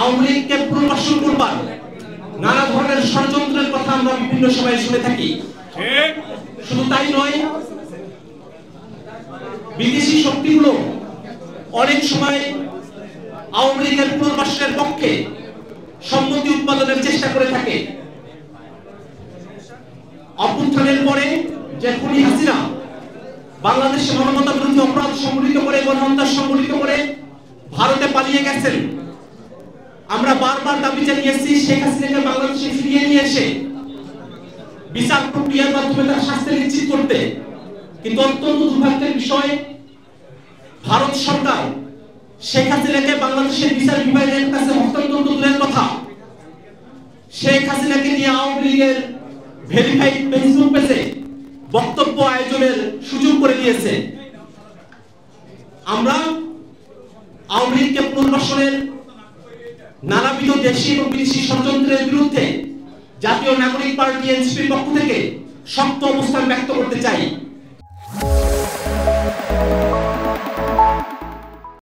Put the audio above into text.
আওয়ামী লীগকে পুনর্বাসন করবার নানা ধরনের ষড়যন্ত্রের কথা আমরা বিভিন্ন সময়ে শুনে থাকি। শুধু তাই নয়, বিদেশি শক্তিগুলো অনেক সময় আওয়ামী লীগের পুনর্বাসনের পক্ষে সম্মতি উৎপাদনের চেষ্টা করে থাকে। অভ্যুত্থানের পরে যে খুনি হাসিনা বাংলাদেশে মানবতা বিরোধী অপরাধ সংগঠিত করে, গণহত্যা সংগঠিত করে ভারতে পালিয়ে গেছেন। আমরা বারবার দাবি জানিয়েছি শেখ হাসিনাকে বাংলাদেশে ফিরিয়ে নিয়ে এসে বিচার প্রক্রিয়ার মাধ্যমে তার শাস্তি নিশ্চিত করতে, কিন্তু অত্যন্ত দুর্ভাগ্যের বিষয় ভারত সরকার শেখ হাসিনাকে বাংলাদেশের বিচার বিভাগের কাছে হস্তান্তর দূরের কথা, শেখ হাসিনাকে নিয়ে আওয়ামী লীগের ভেরিফাইড ফেসবুক পেজে বক্তব্য আয়োজনের সুযোগ করে দিয়েছে। আমরা আওয়ামী লীগকে পুনর্বাসনের নানাবিধ দেশি এবং বিদেশি ষড়যন্ত্রের বিরুদ্ধে জাতীয় নাগরিক পার্টি এনসিপির পক্ষ থেকে শক্ত অবস্থান ব্যক্ত করতে চাই।